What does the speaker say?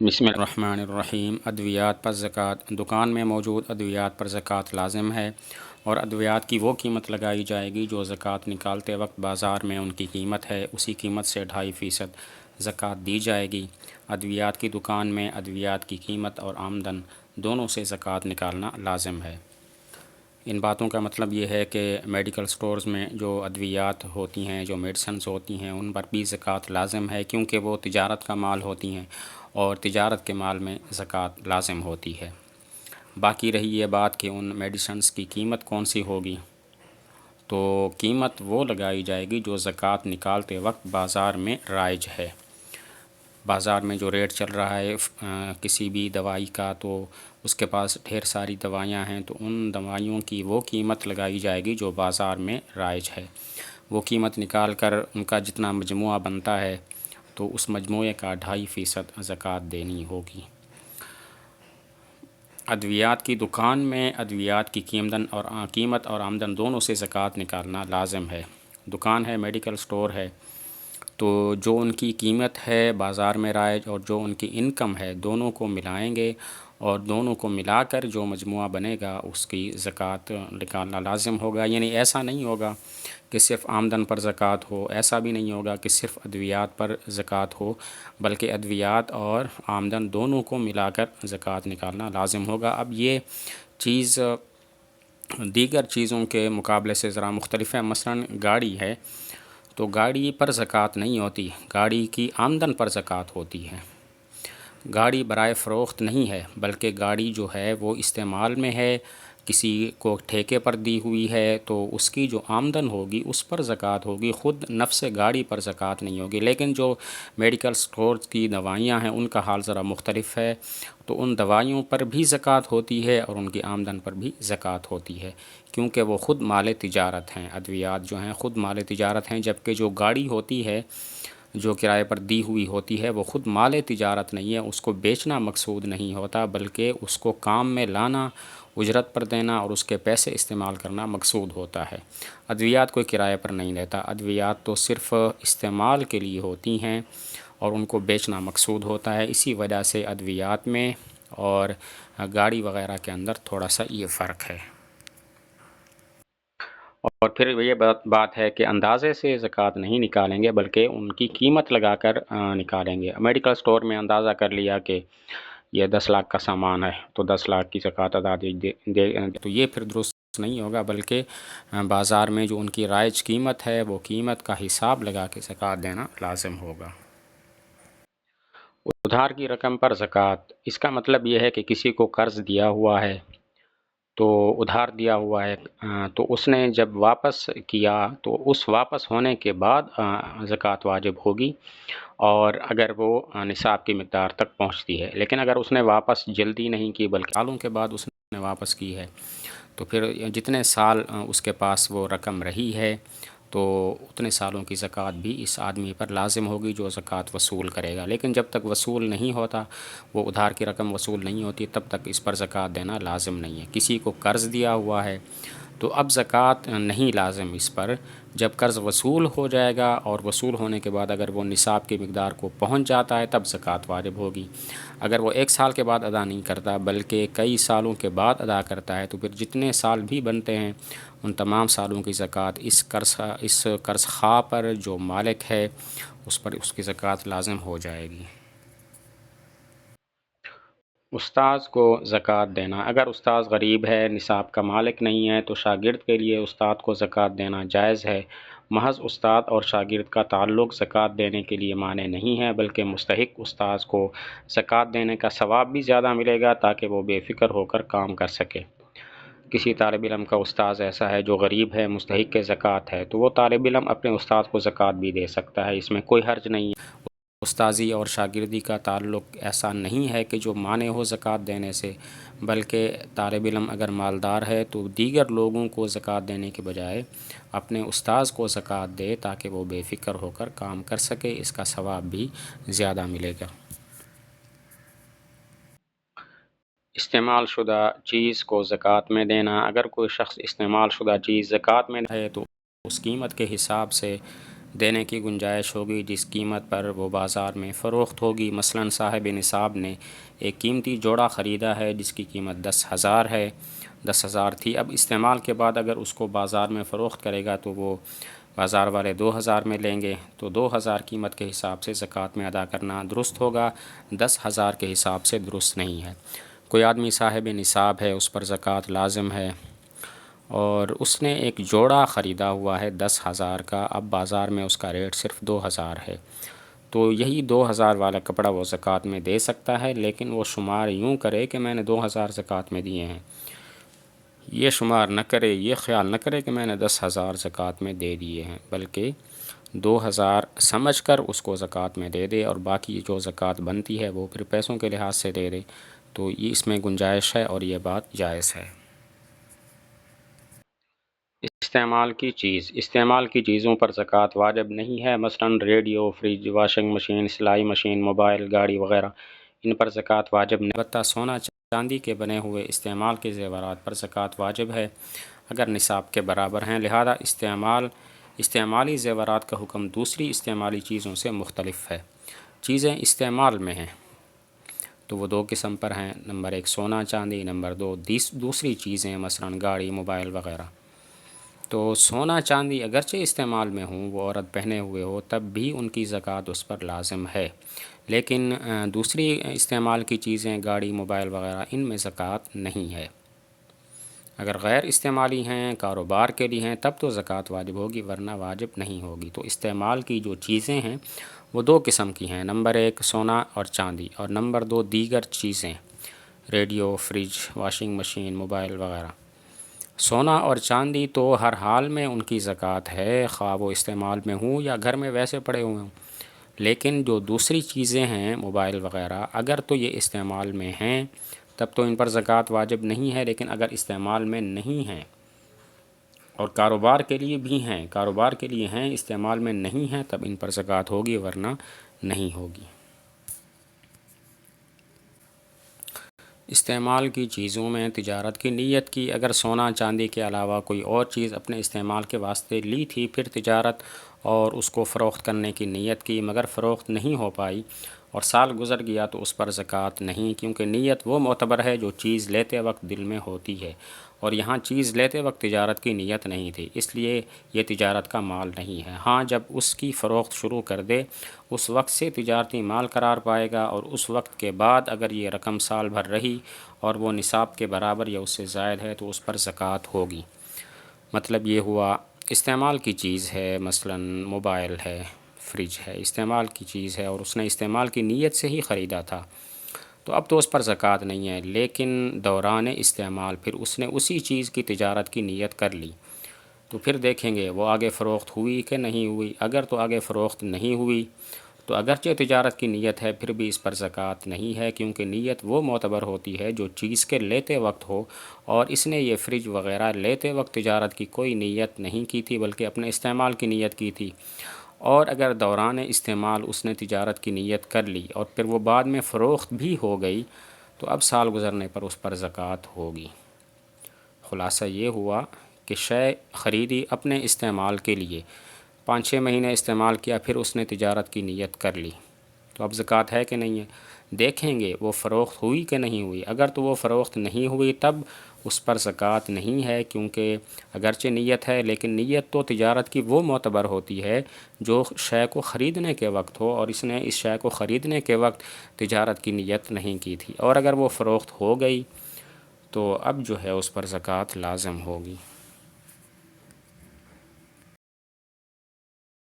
بسم اللہ الرحمن الرحیم۔ ادویات پر زکوٰۃ۔ دکان میں موجود ادویات پر زکوٰۃ لازم ہے، اور ادویات کی وہ قیمت لگائی جائے گی جو زکوٰۃ نکالتے وقت بازار میں ان کی قیمت ہے، اسی قیمت سے 2.5% زکوٰۃ دی جائے گی۔ ادویات کی دکان میں ادویات کی قیمت اور آمدن دونوں سے زکوٰۃ نکالنا لازم ہے۔ ان باتوں کا مطلب یہ ہے کہ میڈیکل سٹورز میں جو ادویات ہوتی ہیں، جو میڈیسنز ہوتی ہیں، ان پر بھی زکوٰۃ لازم ہے، کیونکہ وہ تجارت کا مال ہوتی ہیں اور تجارت کے مال میں زکوٰۃ لازم ہوتی ہے۔ باقی رہی یہ بات کہ ان میڈیسنز کی قیمت کون سی ہوگی، تو قیمت وہ لگائی جائے گی جو زکوٰۃ نکالتے وقت بازار میں رائج ہے۔ بازار میں جو ریٹ چل رہا ہے کسی بھی دوائی کا، تو اس کے پاس ڈھیر ساری دوائیاں ہیں، تو ان دوائیوں کی وہ قیمت لگائی جائے گی جو بازار میں رائج ہے۔ وہ قیمت نکال کر ان کا جتنا مجموعہ بنتا ہے تو اس مجموعے کا 2.5% زکوٰۃ دینی ہوگی۔ ادویات کی دکان میں ادویات کی قیمت اور آمدن دونوں سے زکوٰۃ نکالنا لازم ہے۔ دکان ہے، میڈیکل سٹور ہے، تو جو ان کی قیمت ہے بازار میں رائج اور جو ان کی انکم ہے، دونوں کو ملائیں گے اور دونوں کو ملا کر جو مجموعہ بنے گا اس کی زکوٰۃ نکالنا لازم ہوگا۔ یعنی ایسا نہیں ہوگا کہ صرف آمدن پر زکوٰۃ ہو، ایسا بھی نہیں ہوگا کہ صرف ادویات پر زکوٰۃ ہو، بلکہ ادویات اور آمدن دونوں کو ملا کر زکوٰۃ نکالنا لازم ہوگا۔ اب یہ چیز دیگر چیزوں کے مقابلے سے ذرا مختلف ہے۔ مثلاً گاڑی ہے، تو گاڑی پر زکوٰۃ نہیں ہوتی، گاڑی کی آمدن پر زکوٰۃ ہوتی ہے۔ گاڑی برائے فروخت نہیں ہے، بلکہ گاڑی جو ہے وہ استعمال میں ہے، کسی کو ٹھیکے پر دی ہوئی ہے، تو اس کی جو آمدن ہوگی اس پر زکوٰۃ ہوگی، خود نفس گاڑی پر زکوٰۃ نہیں ہوگی۔ لیکن جو میڈیکل سٹورز کی دوائیاں ہیں ان کا حال ذرا مختلف ہے، تو ان دوائیوں پر بھی زکوٰۃ ہوتی ہے اور ان کی آمدن پر بھی زکوٰۃ ہوتی ہے، کیونکہ وہ خود مال تجارت ہیں۔ ادویات جو ہیں خود مال تجارت ہیں، جبکہ جو گاڑی ہوتی ہے جو کرائے پر دی ہوئی ہوتی ہے وہ خود مال تجارت نہیں ہے، اس کو بیچنا مقصود نہیں ہوتا، بلکہ اس کو کام میں لانا، اجرت پر دینا اور اس کے پیسے استعمال کرنا مقصود ہوتا ہے۔ ادویات کوئی کرائے پر نہیں لیتا، ادویات تو صرف استعمال کے لیے ہوتی ہیں اور ان کو بیچنا مقصود ہوتا ہے۔ اسی وجہ سے ادویات میں اور گاڑی وغیرہ کے اندر تھوڑا سا یہ فرق ہے۔ اور پھر یہ بات ہے کہ اندازے سے زکوٰۃ نہیں نکالیں گے، بلکہ ان کی قیمت لگا کر نکالیں گے۔ میڈیکل سٹور میں اندازہ کر لیا کہ یہ 10 لاکھ کا سامان ہے تو 10 لاکھ کی زکوٰۃ ادا تو یہ پھر درست نہیں ہوگا، بلکہ بازار میں جو ان کی رائج قیمت ہے وہ قیمت کا حساب لگا کے زکوٰۃ دینا لازم ہوگا۔ ادھار کی رقم پر زکوٰۃ، اس کا مطلب یہ ہے کہ کسی کو قرض دیا ہوا ہے، تو ادھار دیا ہوا ہے، تو اس نے جب واپس کیا تو اس واپس ہونے کے بعد زکوٰۃ واجب ہوگی، اور اگر وہ نصاب کی مقدار تک پہنچتی ہے۔ لیکن اگر اس نے واپس جلدی نہیں کی بلکہ سالوں کے بعد اس نے واپس کی ہے، تو پھر جتنے سال اس کے پاس وہ رقم رہی ہے تو اتنے سالوں کی زکوٰۃ بھی اس آدمی پر لازم ہوگی جو زکوٰۃ وصول کرے گا۔ لیکن جب تک وصول نہیں ہوتا، وہ ادھار کی رقم وصول نہیں ہوتی، تب تک اس پر زکوٰۃ دینا لازم نہیں ہے۔ کسی کو قرض دیا ہوا ہے تو اب زکوٰۃ نہیں لازم اس پر، جب قرض وصول ہو جائے گا اور وصول ہونے کے بعد اگر وہ نصاب کی مقدار کو پہنچ جاتا ہے تب زکوٰۃ واجب ہوگی۔ اگر وہ 1 سال کے بعد ادا نہیں کرتا بلکہ کئی سالوں کے بعد ادا کرتا ہے، تو پھر جتنے سال بھی بنتے ہیں ان تمام سالوں کی زکوٰۃ اس قرض خواہ پر جو مالک ہے اس پر اس کی زکوٰۃ لازم ہو جائے گی۔ استاذ کو زکوٰۃ دینا، اگر استاذ غریب ہے، نصاب کا مالک نہیں ہے، تو شاگرد کے لیے استاد کو زکوٰۃ دینا جائز ہے۔ محض استاد اور شاگرد کا تعلق زکوٰۃ دینے کے لیے مانع نہیں ہے، بلکہ مستحق استاذ کو زکوٰۃ دینے کا ثواب بھی زیادہ ملے گا تاکہ وہ بے فکر ہو کر کام کر سکے۔ کسی طالب علم کا استاذ ایسا ہے جو غریب ہے، مستحق زکوٰۃ ہے، تو وہ طالب علم اپنے استاد کو زکوٰۃ بھی دے سکتا ہے، اس میں کوئی حرج نہیں ہے۔ استاذی اور شاگردی کا تعلق ایسا نہیں ہے کہ جو مانع ہو زکوٰۃ دینے سے، بلکہ طالب علم اگر مالدار ہے تو دیگر لوگوں کو زکوٰۃ دینے کے بجائے اپنے استاذ کو زکوٰۃ دے تاکہ وہ بے فکر ہو کر کام کر سکے، اس کا ثواب بھی زیادہ ملے گا۔ استعمال شدہ چیز کو زکوٰۃ میں دینا، اگر کوئی شخص استعمال شدہ چیز زکوٰۃ میں ہے تو اس قیمت کے حساب سے دینے کی گنجائش ہوگی جس قیمت پر وہ بازار میں فروخت ہوگی۔ مثلاً صاحب نصاب نے ایک قیمتی جوڑا خریدا ہے جس کی قیمت 10,000 ہے، 10,000 تھی۔ اب استعمال کے بعد اگر اس کو بازار میں فروخت کرے گا تو وہ بازار والے 2,000 میں لیں گے، تو 2,000 قیمت کے حساب سے زکوٰۃ میں ادا کرنا درست ہوگا، 10,000 کے حساب سے درست نہیں ہے۔ کوئی آدمی صاحب نصاب ہے، اس پر زکوٰۃ لازم ہے، اور اس نے ایک جوڑا خریدا ہوا ہے 10,000 کا، اب بازار میں اس کا ریٹ صرف 2,000 ہے، تو یہی 2,000 والا کپڑا وہ زکوٰۃ میں دے سکتا ہے، لیکن وہ شمار یوں کرے کہ میں نے 2,000 زکوٰۃ میں دیے ہیں، یہ شمار نہ کرے، یہ خیال نہ کرے کہ میں نے 10,000 زکوٰۃ میں دے دیے ہیں، بلکہ 2,000 سمجھ کر اس کو زکوٰۃ میں دے دے، اور باقی جو زکوٰۃ بنتی ہے وہ پھر پیسوں کے لحاظ سے دے دے، تو یہ اس میں گنجائش ہے اور یہ بات جائز ہے۔ استعمال کی چیزوں پر زکوٰۃ واجب نہیں ہے، مثلاً ریڈیو، فریج، واشنگ مشین، سلائی مشین، موبائل، گاڑی وغیرہ، ان پر زکوٰۃ واجب نہیں، البتہ سونا چاندی کے بنے ہوئے استعمال کے زیورات پر زکوٰۃ واجب ہے اگر نصاب کے برابر ہیں، لہذا استعمالی زیورات کا حکم دوسری استعمالی چیزوں سے مختلف ہے۔ چیزیں استعمال میں ہیں تو وہ دو قسم پر ہیں، نمبر 1 سونا چاندی، نمبر 2 دوسری چیزیں مثلاً گاڑی، موبائل وغیرہ۔ تو سونا چاندی اگرچہ استعمال میں ہوں، وہ عورت پہنے ہوئے ہو، تب بھی ان کی زکوٰۃ اس پر لازم ہے، لیکن دوسری استعمال کی چیزیں گاڑی، موبائل وغیرہ، ان میں زکوٰۃ نہیں ہے۔ اگر غیر استعمالی ہیں، کاروبار کے لیے ہیں، تب تو زکوٰۃ واجب ہوگی، ورنہ واجب نہیں ہوگی۔ تو استعمال کی جو چیزیں ہیں وہ دو قسم کی ہیں، نمبر 1 سونا اور چاندی، اور نمبر 2 دیگر چیزیں، radio, fridge, washing machine, mobile وغیرہ۔ سونا اور چاندی تو ہر حال میں ان کی زکوٰۃ ہے، خواہ وہ استعمال میں ہوں یا گھر میں ویسے پڑے ہوئے ہوں، لیکن جو دوسری چیزیں ہیں موبائل وغیرہ، اگر تو یہ استعمال میں ہیں تب تو ان پر زکوٰۃ واجب نہیں ہے، لیکن اگر استعمال میں نہیں ہیں اور کاروبار کے لیے بھی ہیں، کاروبار کے لیے ہیں، استعمال میں نہیں ہیں، تب ان پر زکوٰۃ ہوگی، ورنہ نہیں ہوگی۔ استعمال کی چیزوں میں تجارت کی نیت کی، اگر سونا چاندی کے علاوہ کوئی اور چیز اپنے استعمال کے واسطے لی تھی، پھر تجارت اور اس کو فروخت کرنے کی نیت کی، مگر فروخت نہیں ہو پائی اور سال گزر گیا تو اس پر زکوٰۃ نہیں، کیونکہ نیت وہ معتبر ہے جو چیز لیتے وقت دل میں ہوتی ہے، اور یہاں چیز لیتے وقت تجارت کی نیت نہیں تھی، اس لیے یہ تجارت کا مال نہیں ہے۔ ہاں جب اس کی فروخت شروع کر دے اس وقت سے تجارتی مال قرار پائے گا، اور اس وقت کے بعد اگر یہ رقم سال بھر رہی اور وہ نصاب کے برابر یا اس سے زائد ہے تو اس پر زکوٰۃ ہوگی۔ مطلب یہ ہوا استعمال کی چیز ہے، مثلاً موبائل ہے، فریج ہے، استعمال کی چیز ہے اور اس نے استعمال کی نیت سے ہی خریدا تھا، تو اب تو اس پر زکوٰۃ نہیں ہے، لیکن دوران استعمال پھر اس نے اسی چیز کی تجارت کی نیت کر لی، تو پھر دیکھیں گے وہ آگے فروخت ہوئی کہ نہیں ہوئی۔ اگر تو آگے فروخت نہیں ہوئی تو اگرچہ تجارت کی نیت ہے پھر بھی اس پر زکوٰۃ نہیں ہے، کیونکہ نیت وہ معتبر ہوتی ہے جو چیز کے لیتے وقت ہو، اور اس نے یہ فریج وغیرہ لیتے وقت تجارت کی کوئی نیت نہیں کی تھی بلکہ اپنے استعمال کی نیت کی تھی، اور اگر دوران استعمال اس نے تجارت کی نیت کر لی اور پھر وہ بعد میں فروخت بھی ہو گئی تو اب سال گزرنے پر اس پر زکوٰۃ ہوگی۔ خلاصہ یہ ہوا کہ شے خریدی اپنے استعمال کے لیے، 5-6 مہینے استعمال کیا، پھر اس نے تجارت کی نیت کر لی، تو اب زکوٰۃ ہے کہ نہیں ہے؟ دیکھیں گے وہ فروخت ہوئی کہ نہیں ہوئی، اگر تو وہ فروخت نہیں ہوئی تب اس پر زکوٰۃ نہیں ہے، کیونکہ اگرچہ نیت ہے لیکن نیت تو تجارت کی وہ معتبر ہوتی ہے جو شے کو خریدنے کے وقت ہو، اور اس نے اس شے کو خریدنے کے وقت تجارت کی نیت نہیں کی تھی، اور اگر وہ فروخت ہو گئی تو اب جو ہے اس پر زکوٰۃ لازم ہوگی۔